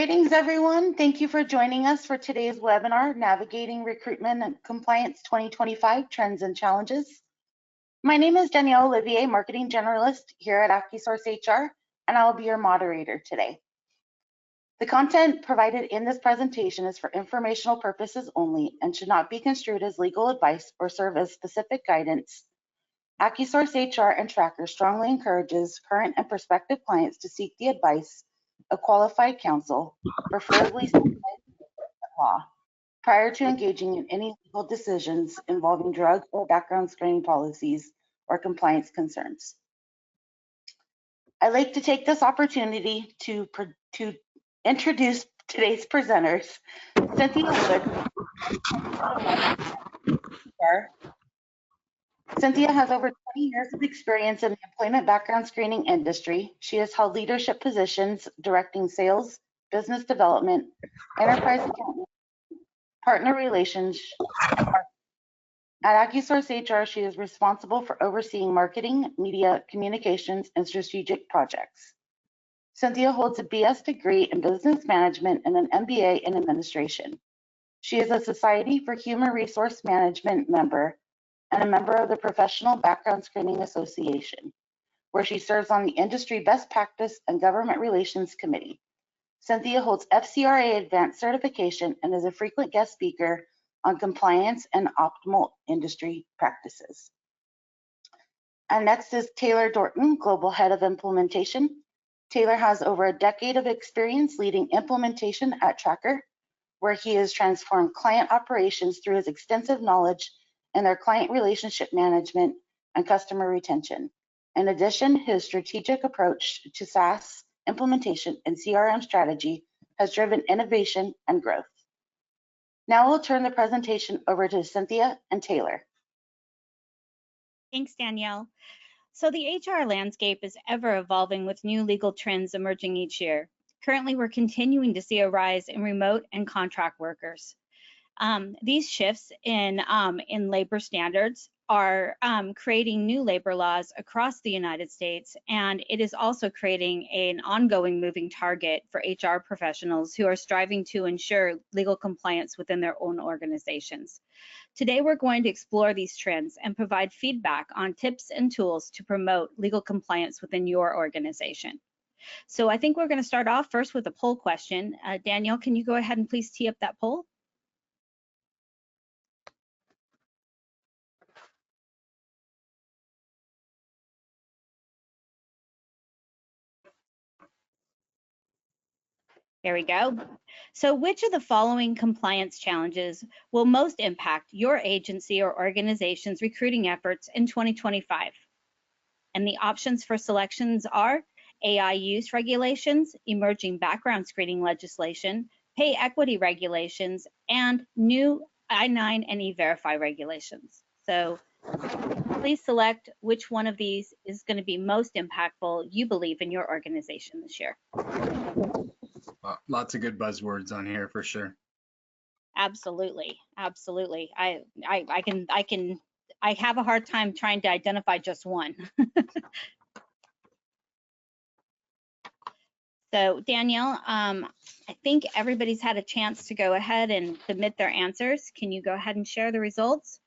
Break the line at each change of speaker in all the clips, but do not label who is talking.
Greetings, everyone. Thank you for joining us for today's webinar, Navigating Recruitment and Compliance 2025 Trends and Challenges. My name is Danielle Olivier, Marketing Generalist here at AccuSource HR, and I will be your moderator today. The content provided in this presentation is for informational purposes only and should not be construed as legal advice or serve as specific guidance. AccuSource HR and Tracker strongly encourages current and prospective clients to seek the advice of qualified counsel, preferably law, prior to engaging in any legal decisions involving drug or background screening policies or compliance concerns. I'd like to take this opportunity to introduce today's presenters. Cynthia Wood. Cynthia has over 20 years of experience in the employment background screening industry. She has held leadership positions directing sales, business development, enterprise account, partner relations. At AccuSource HR, she is responsible for overseeing marketing, media, communications, and strategic projects. Cynthia holds a BS degree in business management and an MBA in administration. She is a Society for Human Resource Management member and a member of the Professional Background Screening Association, where she serves on the Industry Best Practice and Government Relations Committee. Cynthia holds FCRA Advanced Certification and is a frequent guest speaker on compliance and optimal industry practices. And next is Taylor Dorton, Global Head of Implementation. Taylor has over a decade of experience leading implementation at Tracker, where he has transformed client operations through his extensive knowledge in their client relationship management and customer retention. In addition, his strategic approach to SaaS implementation and CRM strategy has driven innovation and growth. Now we'll turn the presentation over to Cynthia and Taylor.
Thanks, Danielle. So the HR landscape is ever evolving with new legal trends emerging each year. Currently, we're continuing to see a rise in remote and contract workers. These shifts in labor standards are creating new labor laws across the United States, and it is also creating an ongoing moving target for HR professionals who are striving to ensure legal compliance within their own organizations. Today, we're going to explore these trends and provide feedback on tips and tools to promote legal compliance within your organization. So I think we're going to start off first with a poll question. Danielle, can you go ahead and please tee up that poll? There we go. So which of the following compliance challenges will most impact your agency or organization's recruiting efforts in 2025? And the options for selections are AI use regulations, emerging background screening legislation, pay equity regulations, and new I-9 and E-Verify regulations. So please select which one of these is going to be most impactful you believe in your organization this year.
Lots of good buzzwords on here for sure.
Absolutely, absolutely. I have a hard time trying to identify just one. So Danielle, I think everybody's had a chance to go ahead and submit their answers. Can you go ahead and share the results?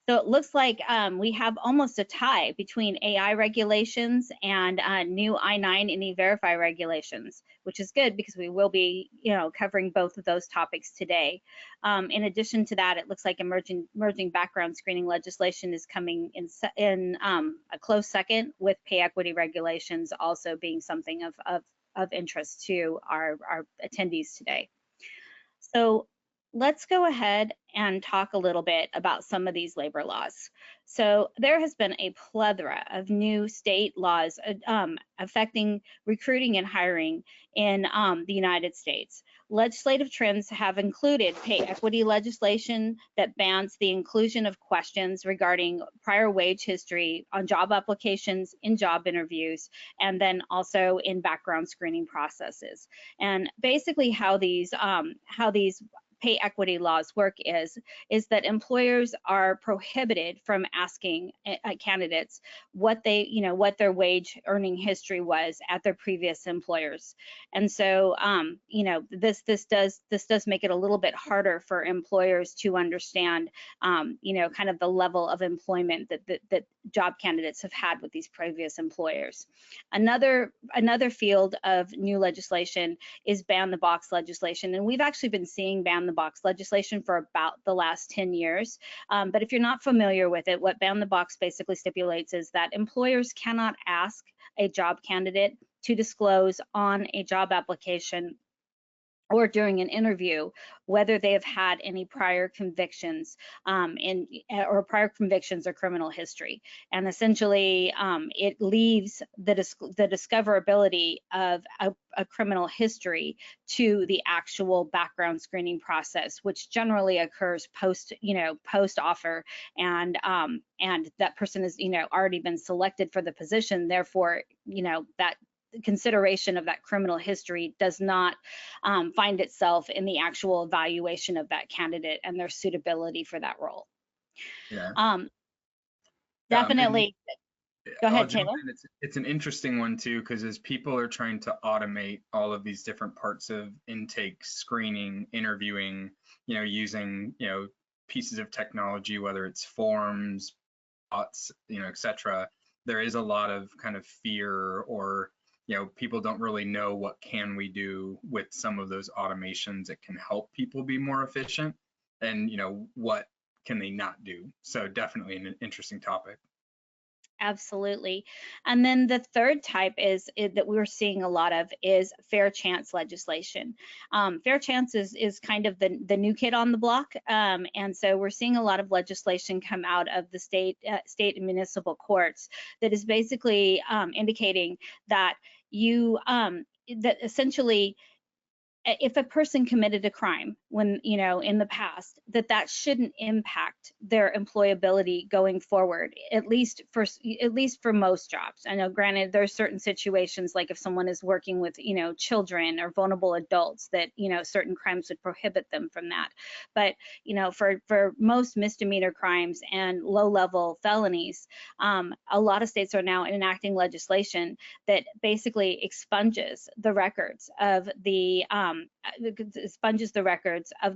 So it looks like we have almost a tie between AI regulations and new I-9 and E-Verify regulations, which is good because we will be, covering both of those topics today. In addition to that, it looks like emerging background screening legislation is coming in a close second, with pay equity regulations also being something of interest to our attendees today. So let's go ahead and talk a little bit about some of these labor laws. So there has been a plethora of new state laws affecting recruiting and hiring in the United States. Legislative trends have included pay equity legislation that bans the inclusion of questions regarding prior wage history on job applications, in job interviews, and then also in background screening processes. And basically how these pay equity laws work is that employers are prohibited from asking candidates what they, what their wage earning history was at their previous employers. And so, this does make it a little bit harder for employers to understand, kind of the level of employment that job candidates have had with these previous employers. Another field of new legislation is ban the box legislation, and we've actually been seeing ban the box legislation for about the last 10 years. But if you're not familiar with it, what ban the box basically stipulates is that employers cannot ask a job candidate to disclose on a job application or during an interview whether they have had any prior convictions or prior convictions or criminal history. And essentially, it leaves the discoverability of a criminal history to the actual background screening process, which generally occurs post offer, and that person has already been selected for the position. Therefore, that consideration of that criminal history does not find itself in the actual evaluation of that candidate and their suitability for that role.
Yeah.
Definitely. Go ahead, Taylor.
It's an interesting one too, because as people are trying to automate all of these different parts of intake, screening, interviewing, using, pieces of technology, whether it's forms, bots, et cetera, there is a lot of kind of fear, or people don't really know what can we do with some of those automations that can help people be more efficient, and what can they not do. So definitely an interesting topic.
Absolutely. And then the third type that we're seeing a lot of is fair chance legislation. Fair chance is kind of the new kid on the block. And so we're seeing a lot of legislation come out of the state and municipal courts that is basically indicating that that essentially, if a person committed a crime when, in the past, that shouldn't impact their employability going forward, at least for most jobs. I know, granted, there's certain situations, like if someone is working with, children or vulnerable adults, that, certain crimes would prohibit them from that. But, for most misdemeanor crimes and low-level felonies, a lot of states are now enacting legislation that basically expunges the records of the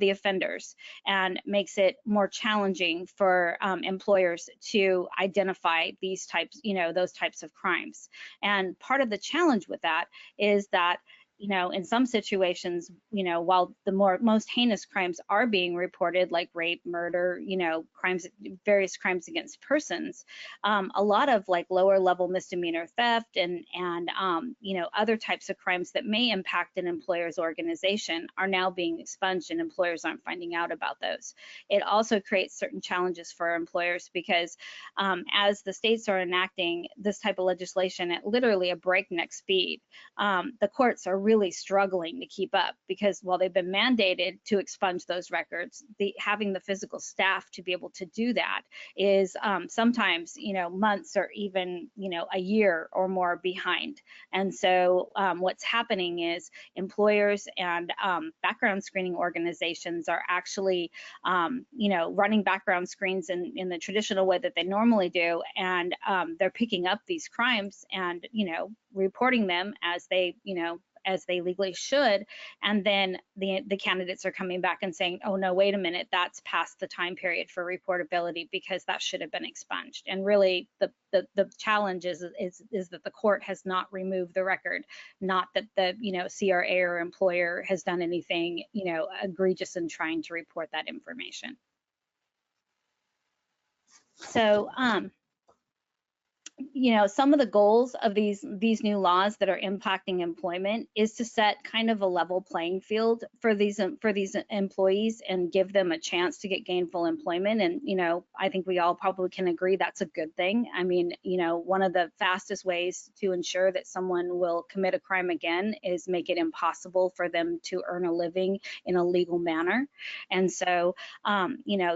offenders and makes it more challenging for employers to identify these types, those types of crimes. And part of the challenge with that is that, in some situations, while the most heinous crimes are being reported, like rape, murder, various crimes against persons, a lot of like lower level misdemeanor theft and other types of crimes that may impact an employer's organization are now being expunged, and employers aren't finding out about those. It also creates certain challenges for employers because as the states are enacting this type of legislation at literally a breakneck speed, the courts are really struggling to keep up, because while they've been mandated to expunge those records, having the physical staff to be able to do that is sometimes, months or even, a year or more behind. And so what's happening is employers and background screening organizations are actually, running background screens in the traditional way that they normally do, and they're picking up these crimes and, reporting them as they legally should, and then the candidates are coming back and saying, oh no, wait a minute, that's past the time period for reportability because that should have been expunged. And really the challenge is that the court has not removed the record, not that the CRA or employer has done anything egregious in trying to report that information. So some of the goals of these new laws that are impacting employment is to set kind of a level playing field for these employees and give them a chance to get gainful employment. And I think we all probably can agree that's a good thing. I mean, one of the fastest ways to ensure that someone will commit a crime again is make it impossible for them to earn a living in a legal manner. And so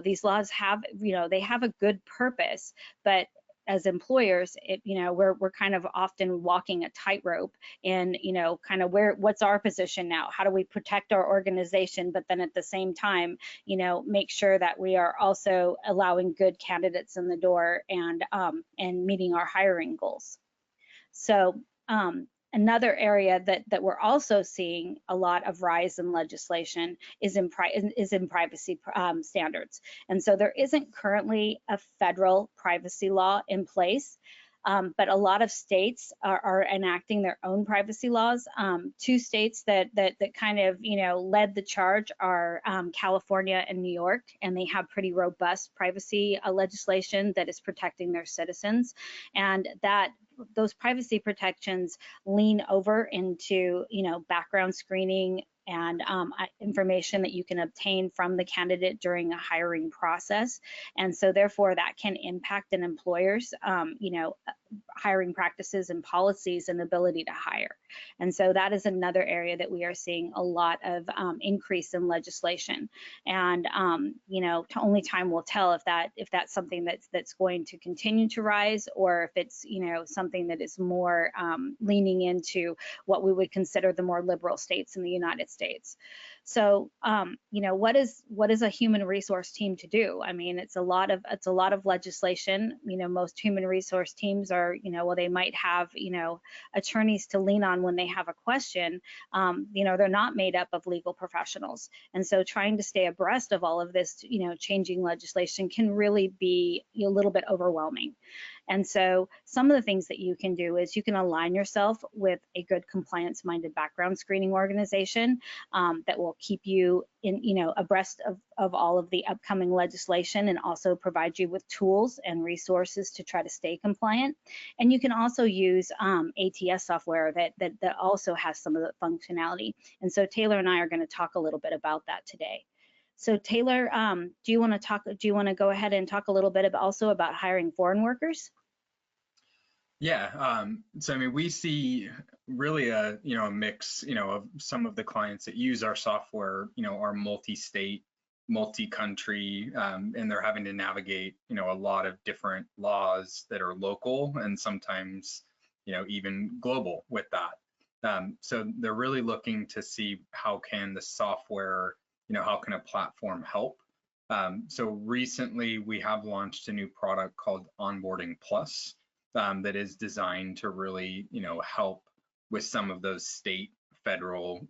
these laws have they have a good purpose, but as employers, we're kind of often walking a tightrope, and kind of what's our position now? How do we protect our organization, but then at the same time, make sure that we are also allowing good candidates in the door and meeting our hiring goals. So another area that we're also seeing a lot of rise in legislation is in privacy standards. And so there isn't currently a federal privacy law in place, but a lot of states are enacting their own privacy laws. Two states that kind of led the charge are California and New York, and they have pretty robust privacy legislation that is protecting their citizens, and those privacy protections lean over into background screening and information that you can obtain from the candidate during a hiring process. And so therefore that can impact an employer's hiring practices and policies and ability to hire. And so that is another area that we are seeing a lot of increase in legislation. And only time will tell if that's something that's going to continue to rise, or if it's something that is more leaning into what we would consider the more liberal states in the United States. So what is a human resource team to do? I mean, it's a lot of legislation. Most human resource teams are they might have attorneys to lean on when they have a question. They're not made up of legal professionals, and so trying to stay abreast of all of this changing legislation can really be a little bit overwhelming. And so some of the things that you can do is you can align yourself with a good compliance-minded background screening organization that will keep you abreast of all of the upcoming legislation, and also provide you with tools and resources to try to stay compliant. And you can also use ATS software that also has some of the functionality. And so Taylor and I are going to talk a little bit about that today. So Taylor, do you want to go ahead and talk a little bit also about hiring foreign workers?
Yeah, so I mean, we see really a mix of some of the clients that use our software are multi-state, multi-country, and they're having to navigate a lot of different laws that are local and sometimes even global with that. So they're really looking to see how can the software, how can a platform help. So recently we have launched a new product called Onboarding Plus. That is designed to really, help with some of those state, federal,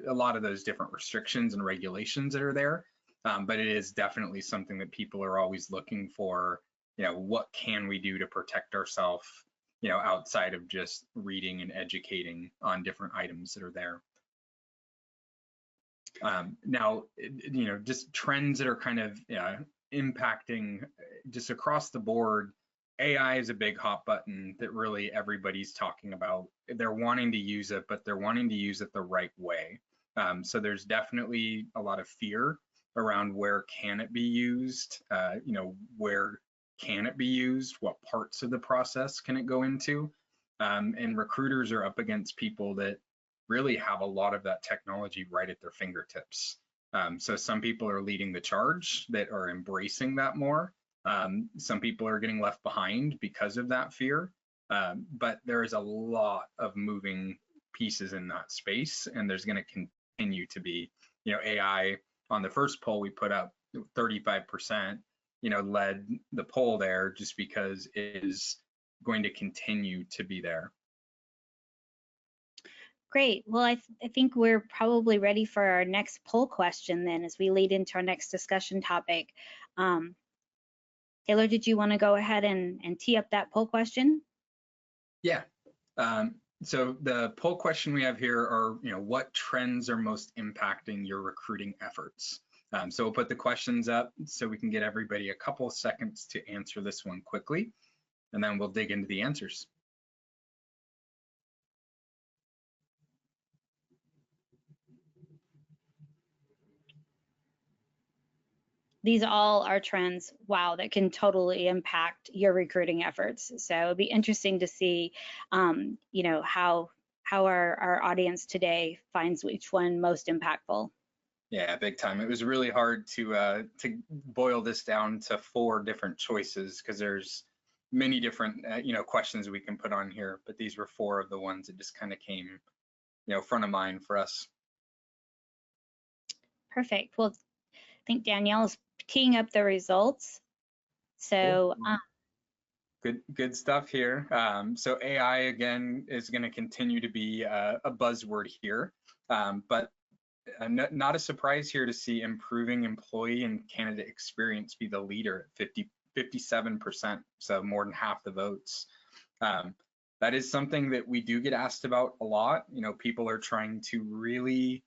a lot of those different restrictions and regulations that are there. But it is definitely something that people are always looking for, what can we do to protect ourselves, outside of just reading and educating on different items that are there. Now, just trends that are kind of impacting just across the board. AI is a big hot button that really everybody's talking about. They're wanting to use it, but they're wanting to use it the right way. So there's definitely a lot of fear around where can it be used, where can it be used, what parts of the process can it go into, and recruiters are up against people that really have a lot of that technology right at their fingertips. So some people are leading the charge that are embracing that more. Some people are getting left behind because of that fear, but there is a lot of moving pieces in that space, and there's going to continue to be, AI on the first poll we put up, 35%, led the poll there just because it is going to continue to be there.
Great. Well, I think we're probably ready for our next poll question then, as we lead into our next discussion topic. Taylor, did you want to go ahead and tee up that poll question?
Yeah. So the poll question we have here are, what trends are most impacting your recruiting efforts? So we'll put the questions up so we can get everybody a couple of seconds to answer this one quickly, and then we'll dig into the answers.
These all are trends, wow, that can totally impact your recruiting efforts. So it'd be interesting to see, how our audience today finds which one most impactful.
Yeah, big time. It was really hard to boil this down to 4 different choices because there's many different, questions we can put on here, but these were 4 of the ones that just kind of came, front of mind for us.
Perfect. Well, I think Danielle is teeing up the results. So
Good stuff here. So AI again is going to continue to be a buzzword here, but not a surprise here to see improving employee and candidate experience be the leader at 57%, so more than half the votes. That is something that we do get asked about a lot. People are trying to really,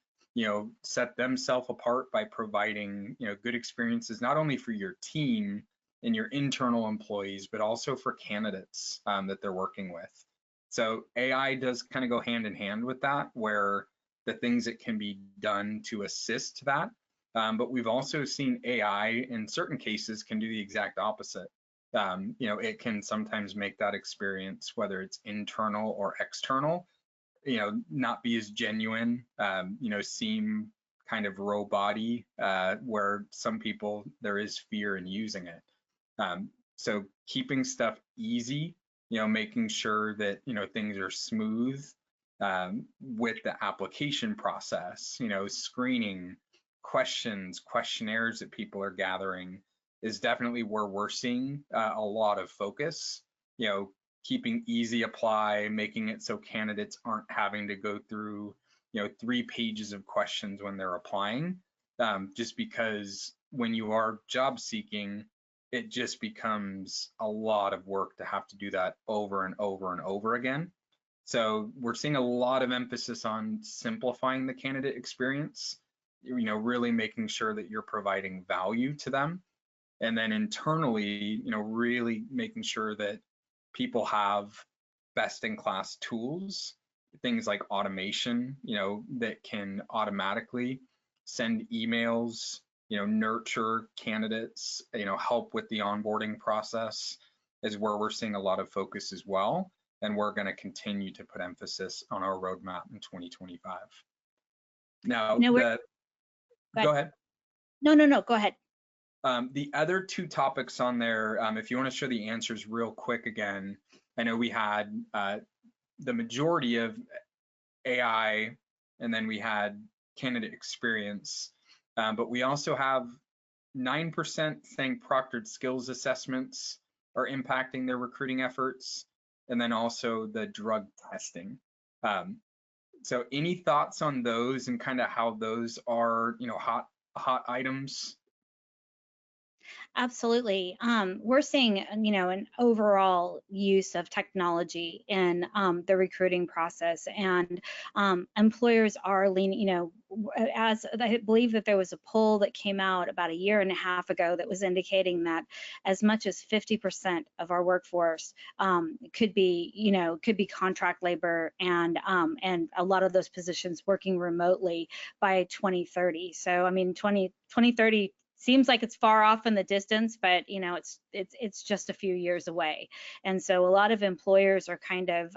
set themselves apart by providing, good experiences, not only for your team and your internal employees, but also for candidates that they're working with. So AI does kind of go hand in hand with that, where the things that can be done to assist that. But we've also seen AI in certain cases can do the exact opposite. It can sometimes make that experience, whether it's internal or external, not be as genuine, seem kind of robot-y, where some people, there is fear in using it. So keeping stuff easy, making sure that, things are smooth with the application process, screening, questions, questionnaires that people are gathering is definitely where we're seeing a lot of focus, keeping easy apply, making it so candidates aren't having to go through, 3 pages of questions when they're applying, just because when you are job seeking, it just becomes a lot of work to have to do that over and over and over again. So we're seeing a lot of emphasis on simplifying the candidate experience, really making sure that you're providing value to them. And then internally, really making sure that people have best-in-class tools, things like automation, that can automatically send emails, nurture candidates, help with the onboarding process is where we're seeing a lot of focus as well. And we're going to continue to put emphasis on our roadmap in 2025. Now,
go
ahead.
No, go ahead.
The other 2 topics on there, if you want to show the answers real quick again, I know we had the majority of AI, and then we had candidate experience, but we also have 9% saying proctored skills assessments are impacting their recruiting efforts, and then also the drug testing. So any thoughts on those and kind of how those are, hot items?
Absolutely. We're seeing, an overall use of technology in the recruiting process, and employers are leaning, as I believe that there was a poll that came out about a year and a half ago that was indicating that as much as 50% of our workforce could be contract labor, and a lot of those positions working remotely by 2030. So, I mean, 2030 seems like it's far off in the distance, but it's just a few years away. And so a lot of employers are kind of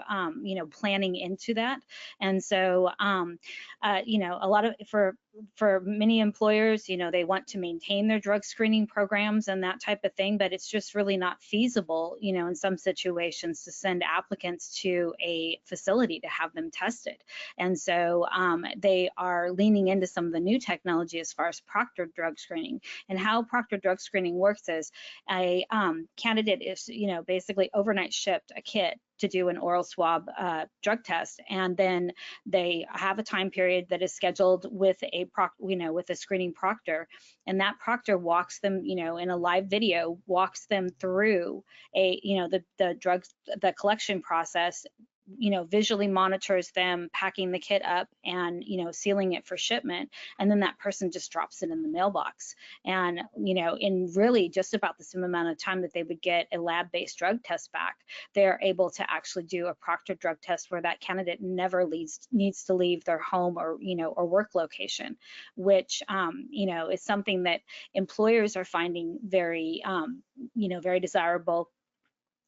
planning into that. And so a lot of for many employers, they want to maintain their drug screening programs and that type of thing, but it's just really not feasible, in some situations to send applicants to a facility to have them tested. And so they are leaning into some of the new technology as far as proctored drug screening. And how proctored drug screening works is a candidate is, basically overnight shipped a kit to do an oral swab drug test, and then they have a time period that is scheduled with a screening proctor, and that proctor walks them, in a live video, walks them through the collection process, visually monitors them packing the kit up and, sealing it for shipment. And then that person just drops it in the mailbox. And, in really just about the same amount of time that they would get a lab-based drug test back, they're able to actually do a proctored drug test where that candidate never needs to leave their home or, or work location, which, is something that employers are finding very, very desirable.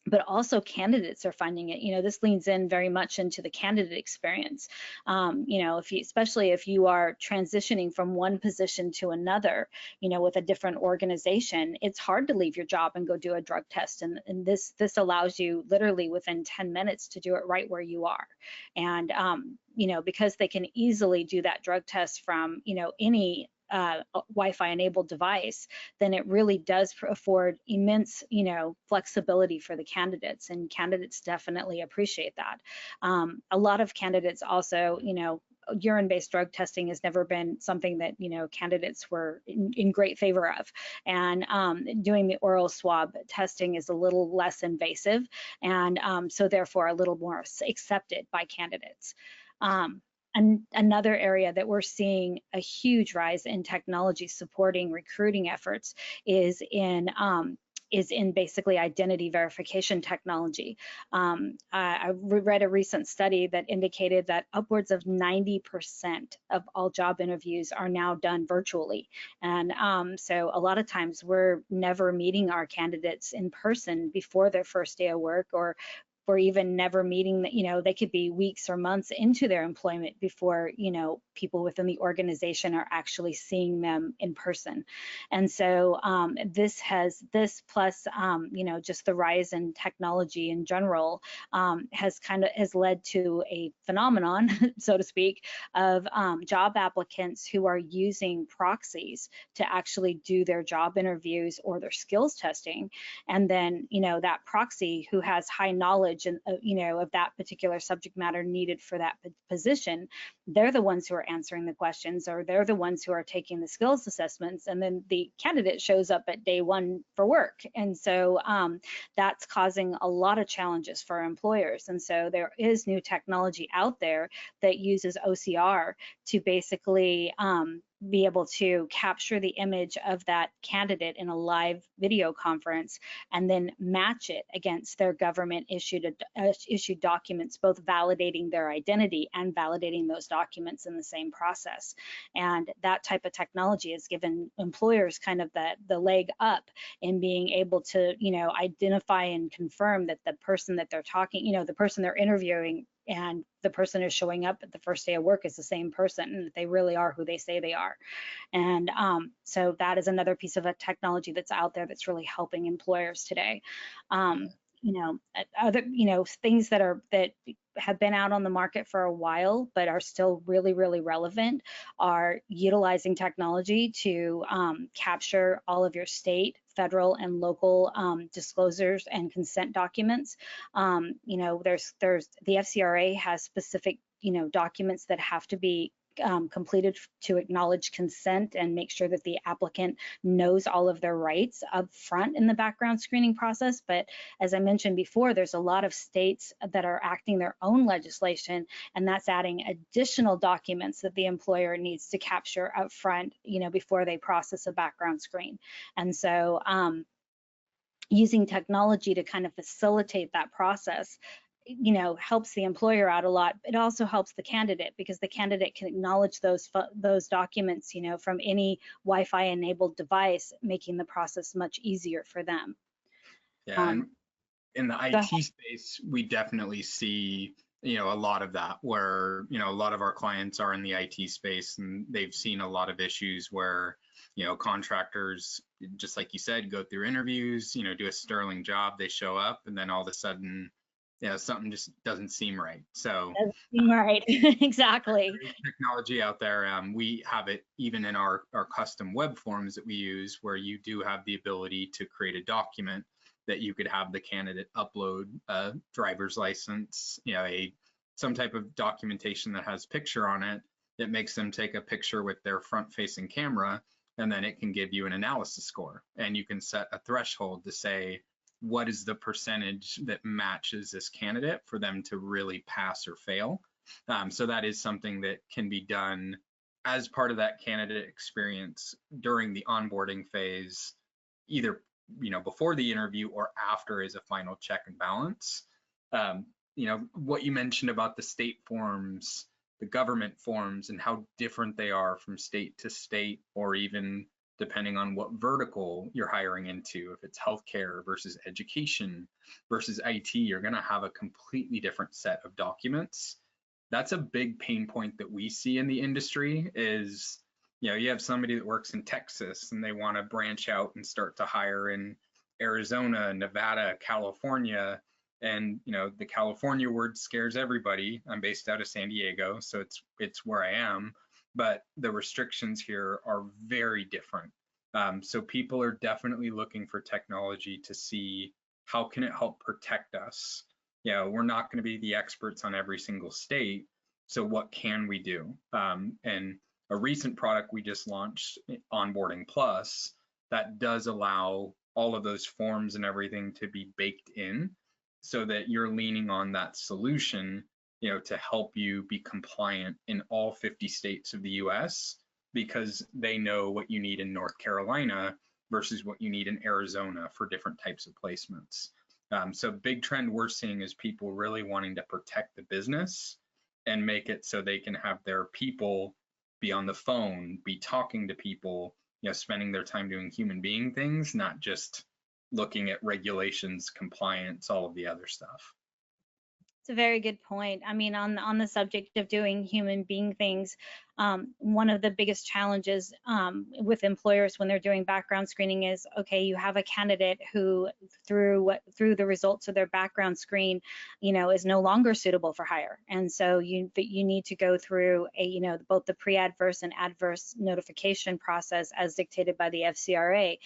but also candidates are finding it. You know, this leans in very much into the candidate experience. You know, especially if you are transitioning from one position to another, you know, with a different organization, it's hard to leave your job and go do a drug test. And this allows you literally within 10 minutes to do it right where you are. And, you know, because they can easily do that drug test from, you know, any Wi-Fi enabled device, then it really does afford immense, you know, flexibility for the candidates, and candidates definitely appreciate that. A lot of candidates also, you know, urine-based drug testing has never been something that, you know, candidates were in great favor of, and doing the oral swab testing is a little less invasive, and so therefore a little more accepted by candidates. And another area that we're seeing a huge rise in technology supporting recruiting efforts is in basically identity verification technology. I read a recent study that indicated that upwards of 90% of all job interviews are now done virtually. And so a lot of times we're never meeting our candidates in person before their first day of work, or even never meeting, you know, they could be weeks or months into their employment before, you know, people within the organization are actually seeing them in person. And so this plus, you know, just the rise in technology in general has led to a phenomenon, so to speak, of job applicants who are using proxies to actually do their job interviews or their skills testing. And then, you know, that proxy who has high knowledge and you know, of that particular subject matter needed for that position, they're the ones who are answering the questions, or they're the ones who are taking the skills assessments, and then the candidate shows up at day one for work. And so that's causing a lot of challenges for employers. And so there is new technology out there that uses OCR to basically be able to capture the image of that candidate in a live video conference and then match it against their government issued documents, both validating their identity and validating those documents in the same process. And that type of technology has given employers kind of the leg up in being able to, you know, identify and confirm that the person that they're talking, you know, the person they're interviewing and the person who's showing up at the first day of work is the same person, and that they really are who they say they are. And so that is another piece of a technology that's out there that's really helping employers today. You know, other, you know, things that have been out on the market for a while but are still really, really relevant are utilizing technology to capture all of your state, federal, and local disclosures and consent documents. You know, there's the FCRA has specific, you know, documents that have to be completed to acknowledge consent and make sure that the applicant knows all of their rights up front in the background screening process. But as I mentioned before, there's a lot of states that are acting their own legislation, and that's adding additional documents that the employer needs to capture up front, you know, before they process a background screen. And so using technology to kind of facilitate that process, you know, helps the employer out a lot. It also helps the candidate, because the candidate can acknowledge those documents, you know, from any Wi-Fi enabled device, making the process much easier for them.
Yeah, and in the IT space, we definitely see, you know, a lot of that, where, you know, a lot of our clients are in the IT space, and they've seen a lot of issues where, you know, contractors, just like you said, go through interviews, you know, do a sterling job, they show up, and then all of a sudden, you know, something just doesn't seem right. So
doesn't seem right. Exactly.
Technology out there, we have it even in our custom web forms that we use, where you do have the ability to create a document that you could have the candidate upload a driver's license, you know, some type of documentation that has picture on it that makes them take a picture with their front-facing camera, and then it can give you an analysis score, and you can set a threshold to say, what is the percentage that matches this candidate for them to really pass or fail. So that is something that can be done as part of that candidate experience during the onboarding phase, either, you know, before the interview or after, as a final check and balance. You know, what you mentioned about the state forms, the government forms, and how different they are from state to state, or even depending on what vertical you're hiring into. If it's healthcare versus education versus IT, you're going to have a completely different set of documents. That's a big pain point that we see in the industry is, you have somebody that works in Texas and they want to branch out and start to hire in Arizona, Nevada, California. And, the California word scares everybody. I'm based out of San Diego, so it's where I am. But the restrictions here are very different. So people are definitely looking for technology to see how can it help protect us. We're not going to be the experts on every single state. So what can we do? And a recent product we just launched, Onboarding Plus, that does allow all of those forms and everything to be baked in so that you're leaning on that solution, to help you be compliant in all 50 states of the US, because they know what you need in North Carolina versus what you need in Arizona for different types of placements. So big trend we're seeing is people really wanting to protect the business and make it so they can have their people be on the phone, be talking to people, spending their time doing human being things, not just looking at regulations, compliance, all of the other stuff.
It's a very good point. I mean, on the subject of doing human being things, one of the biggest challenges with employers when they're doing background screening is, okay, you have a candidate who through the results of their background screen, is no longer suitable for hire, and so you need to go through both the pre-adverse and adverse notification process as dictated by the FCRA.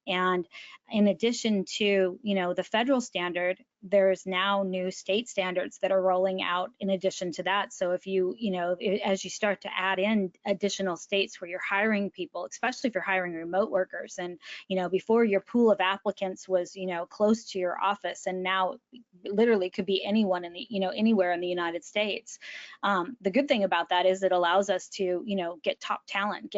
And in addition to, the federal standard, there's now new state standards that are rolling out in addition to that. So if as you start to add in additional states where you're hiring people, especially if you're hiring remote workers, and, before your pool of applicants was, close to your office, and now literally could be anyone in the, anywhere in the United States. The good thing about that is it allows us to, get top talent,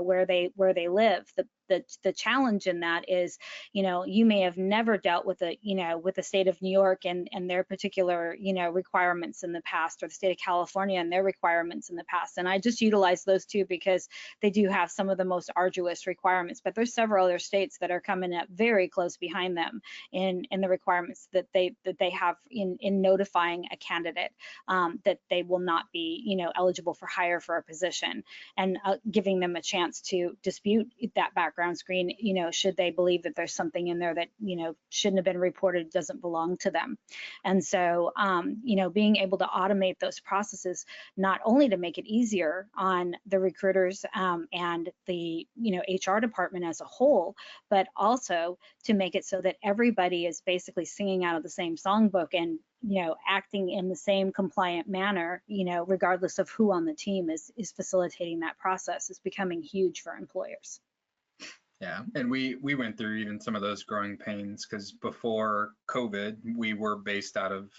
where they live. The challenge in that is, you may have never dealt with the state of New York and their particular, requirements in the past, or the state of California and their requirements in the past. And I just utilize those two because they do have some of the most arduous requirements, but there's several other states that are coming up very close behind them in the requirements that they have in notifying a candidate that they will not be, eligible for hire for a position, and giving them a chance to dispute that background screen, should they believe that there's something in there that, shouldn't have been reported, doesn't belong to them. And so, being able to automate those processes, not only to make it easier on the recruiters and the, HR department as a whole, but also to make it so that everybody is basically singing out of the same songbook and, acting in the same compliant manner, regardless of who on the team is facilitating that process, is becoming huge for employers.
Yeah, and we went through even some of those growing pains, because before COVID, we were based out of,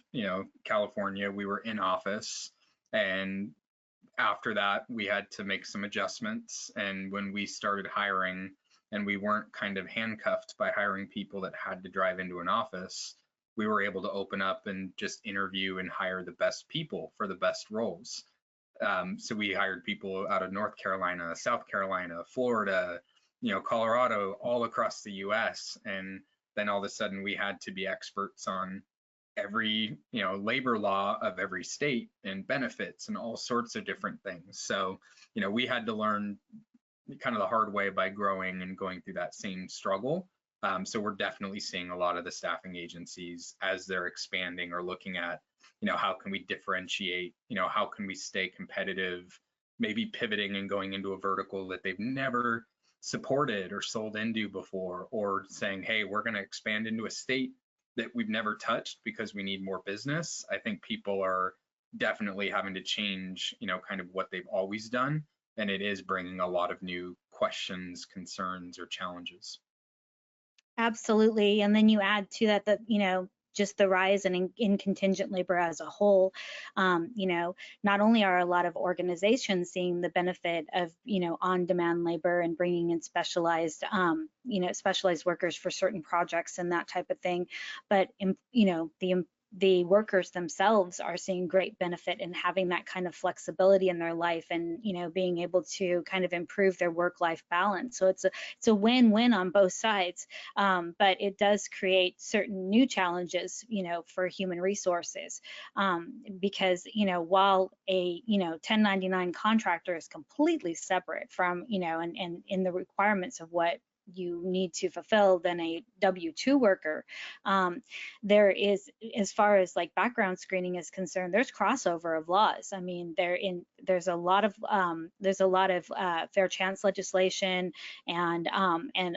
California. We were in office, and after that, we had to make some adjustments. And when we started hiring, and we weren't kind of handcuffed by hiring people that had to drive into an office, we were able to open up and just interview and hire the best people for the best roles. So we hired people out of North Carolina, South Carolina, Florida, Colorado, all across the US. And then all of a sudden we had to be experts on every, labor law of every state and benefits and all sorts of different things. So, we had to learn kind of the hard way by growing and going through that same struggle. So we're definitely seeing a lot of the staffing agencies, as they're expanding, or looking at, how can we differentiate, how can we stay competitive, maybe pivoting and going into a vertical that they've never supported or sold into before, or saying, hey, we're going to expand into a state that we've never touched because we need more business. I think people are definitely having to change, kind of what they've always done, and it is bringing a lot of new questions, concerns, or challenges.
Absolutely. And then you add to that, just the rise in contingent labor as a whole. Not only are a lot of organizations seeing the benefit of, on-demand labor and bringing in specialized workers for certain projects and that type of thing, but, the the workers themselves are seeing great benefit in having that kind of flexibility in their life, and being able to kind of improve their work-life balance. So it's a win-win on both sides, but it does create certain new challenges for human resources, because while a 1099 contractor is completely separate from and in the requirements of what you need to fulfill than a W-2 worker, there is, as far as like background screening is concerned, there's crossover of laws. I mean, there's a lot of fair chance legislation and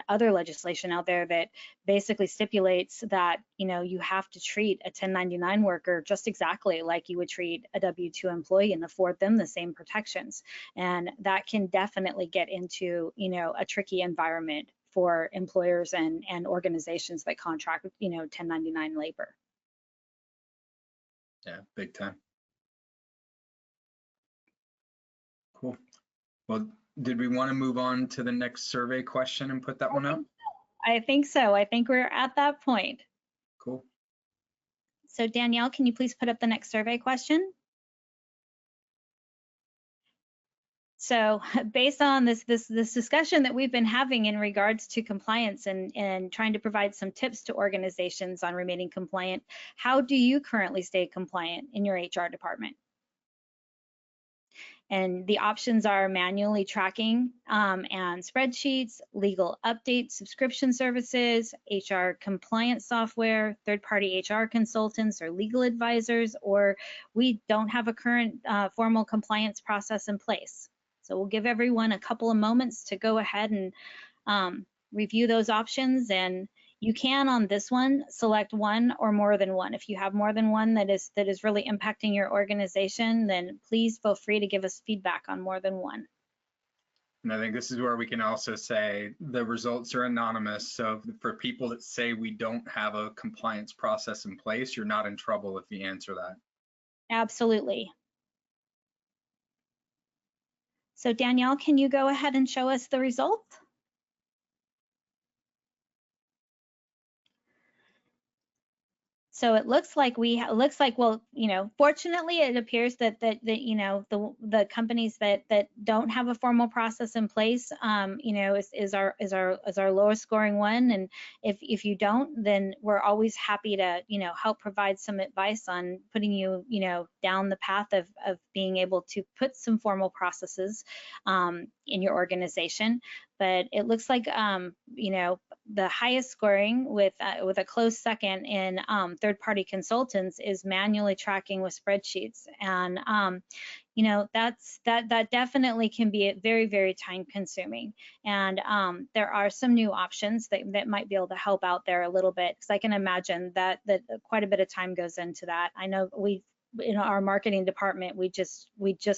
other legislation out there that basically stipulates that you have to treat a 1099 worker just exactly like you would treat a W-2 employee and afford them the same protections, and that can definitely get into a tricky environment for employers and organizations that contract with 1099 labor.
Yeah, big time. Cool. Well, did we want to move on to the next survey question and put that one up?
I think so. I think we're at that point.
Cool.
So Danielle, can you please put up the next survey question? So based on this discussion that we've been having in regards to compliance and trying to provide some tips to organizations on remaining compliant, how do you currently stay compliant in your HR department? And the options are manually tracking and spreadsheets, legal updates, subscription services, HR compliance software, third-party HR consultants or legal advisors, or we don't have a current formal compliance process in place. So we'll give everyone a couple of moments to go ahead and review those options, and you can on this one select one or more than one. If you have more than one that is really impacting your organization, then please feel free to give us feedback on more than one.
And I think this is where we can also say the results are anonymous. So for people that say we don't have a compliance process in place, you're not in trouble if you answer that.
Absolutely. So Danielle, can you go ahead and show us the results? So it looks like well, fortunately, it appears that the companies that don't have a formal process in place, is our lowest scoring one. And if you don't, then we're always happy to help provide some advice on putting you down the path of being able to put some formal processes in your organization. But it looks like the highest scoring with a close second in third-party consultants is manually tracking with spreadsheets, and that definitely can be very, very time consuming. And there are some new options that might be able to help out there a little bit, because I can imagine that quite a bit of time goes into that. I know in our marketing department, we just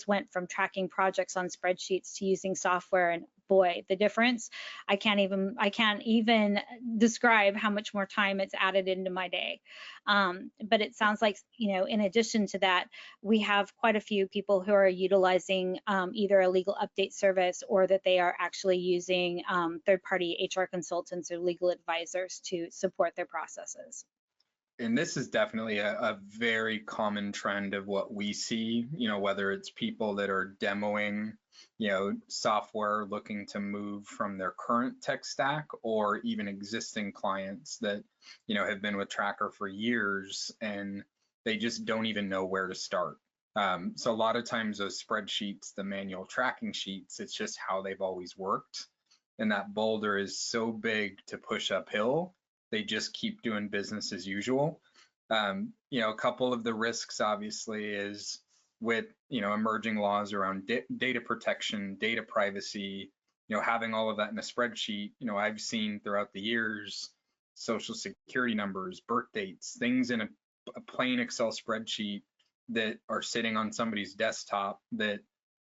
went from tracking projects on spreadsheets to using software, and boy, the difference, I can't even describe how much more time it's added into my day. But it sounds like, in addition to that, we have quite a few people who are utilizing either a legal update service, or that they are actually using third-party HR consultants or legal advisors to support their processes.
And this is definitely a very common trend of what we see, whether it's people that are demoing, software looking to move from their current tech stack, or even existing clients that, have been with Tracker for years and they just don't even know where to start. So a lot of times those spreadsheets, the manual tracking sheets, it's just how they've always worked. And that boulder is so big to push uphill, they just keep doing business as usual. A couple of the risks obviously is with, emerging laws around data protection, data privacy, having all of that in a spreadsheet. I've seen throughout the years, social security numbers, birth dates, things in a plain Excel spreadsheet that are sitting on somebody's desktop that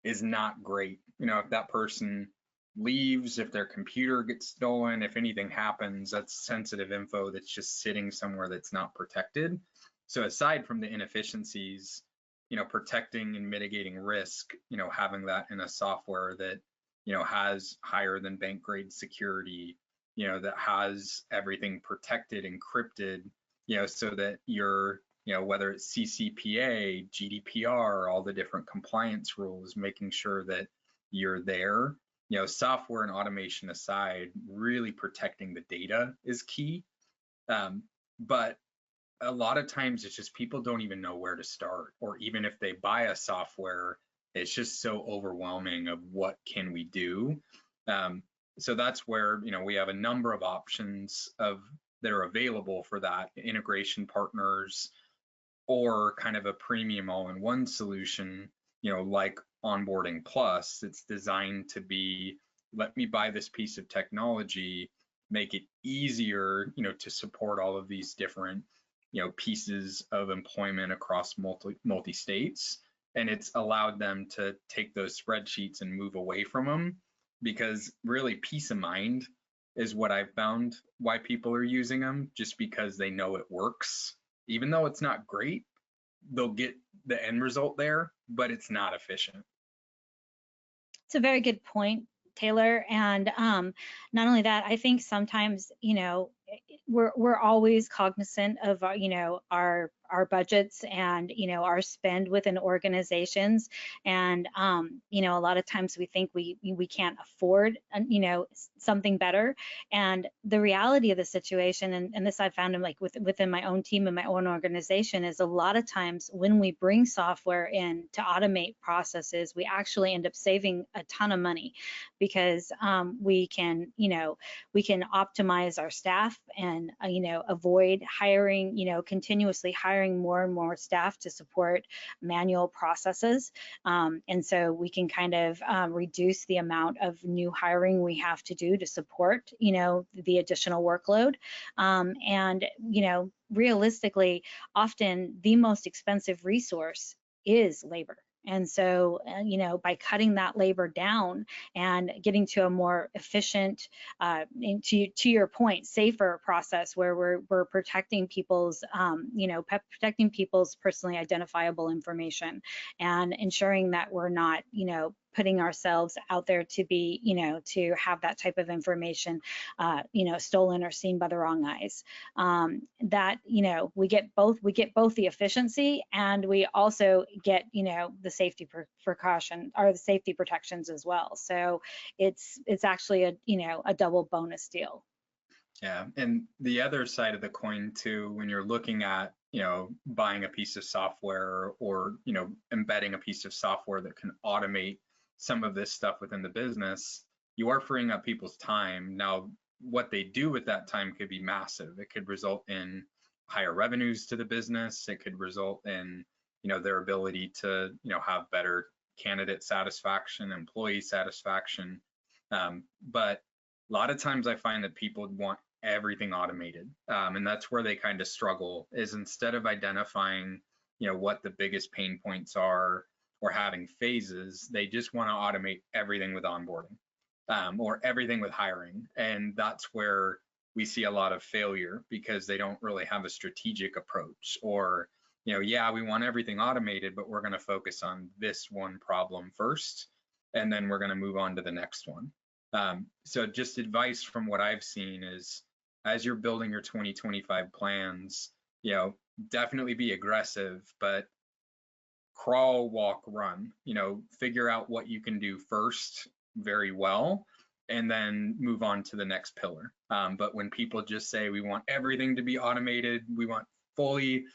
is not great. If that person leaves, if their computer gets stolen, if anything happens, that's sensitive info that's just sitting somewhere that's not protected. So aside from the inefficiencies, protecting and mitigating risk, having that in a software that, has higher than bank grade security, that has everything protected, encrypted, so that your whether it's CCPA, GDPR, all the different compliance rules, making sure that you're there. Software and automation aside, really protecting the data is key. But a lot of times it's just people don't even know where to start, or even if they buy a software, it's just so overwhelming of what can we do. So that's where we have a number of options that are available for that, integration partners, or kind of a premium all-in-one solution, like Onboarding Plus. It's designed to be, let me buy this piece of technology, make it easier, to support all of these different, pieces of employment across multi states. And it's allowed them to take those spreadsheets and move away from them, because really peace of mind is what I've found why people are using them, just because they know it works. Even though it's not great, they'll get the end result there, but it's not efficient.
It's a very good point, Taylor. And not only that, I think sometimes, we're always cognizant of our budgets and our spend within organizations, and a lot of times we think we can't afford something better. And the reality of the situation, and this I've found within my own team and my own organization, is a lot of times when we bring software in to automate processes, we actually end up saving a ton of money, because we can optimize our staff and avoid hiring, continuously hiring more and more staff to support manual processes. And so we can kind of reduce the amount of new hiring we have to do to support, the additional workload. And realistically, often the most expensive resource is labor. And so, by cutting that labor down and getting to a more efficient, to your point, safer process where we're protecting people's, protecting people's personally identifiable information, and ensuring that we're not, putting ourselves out there to be, to have that type of information, stolen or seen by the wrong eyes. That, we get both the efficiency, and we also get, the safety precaution, or the safety protections as well. So it's actually a double bonus deal.
Yeah, and the other side of the coin too, when you're looking at, buying a piece of software, or, embedding a piece of software that can automate some of this stuff within the business, you are freeing up people's time. Now, what they do with that time could be massive. It could result in higher revenues to the business. It could result in, their ability to, have better candidate satisfaction, employee satisfaction. But a lot of times I find that people want everything automated. And that's where they kind of struggle, is instead of identifying, what the biggest pain points are, or having phases, they just want to automate everything with onboarding, or everything with hiring. And that's where we see a lot of failure, because they don't really have a strategic approach, or, yeah, we want everything automated, but we're going to focus on this one problem first, and then we're going to move on to the next one. So just advice from what I've seen is, as you're building your 2025 plans, definitely be aggressive, but crawl, walk, run, figure out what you can do first very well, and then move on to the next pillar. But when people just say, we want everything to be automated, we want fully,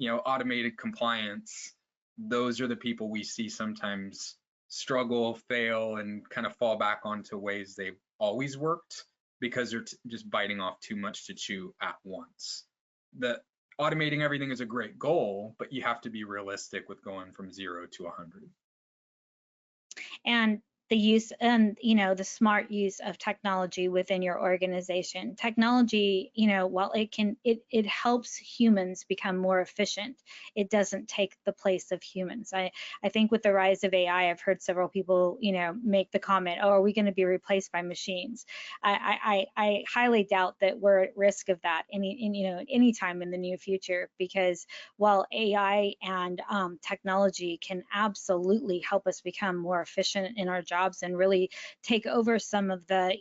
automated compliance, those are the people we see sometimes struggle, fail, and kind of fall back onto ways they've always worked, because they're just biting off too much to chew at once. The automating everything is a great goal, but you have to be realistic with going from 0 to 100.
And the use and the smart use of technology within your organization. Technology, while it helps humans become more efficient, it doesn't take the place of humans. I think with the rise of AI, I've heard several people make the comment, oh, are we going to be replaced by machines? I highly doubt that we're at risk of that anytime in the near future, because while AI and technology can absolutely help us become more efficient in our job, jobs and really take over some of the,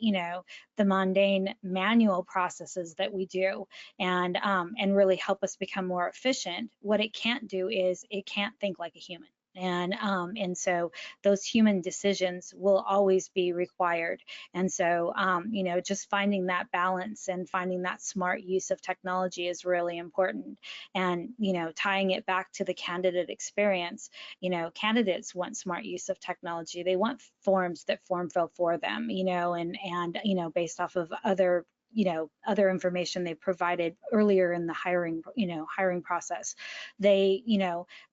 the mundane manual processes that we do, and really help us become more efficient. What it can't do is it can't think like a human. And so those human decisions will always be required. And so, just finding that balance and finding that smart use of technology is really important. And, tying it back to the candidate experience, candidates want smart use of technology. They want forms that form fill for them, and based off of other information they provided earlier in the hiring process. They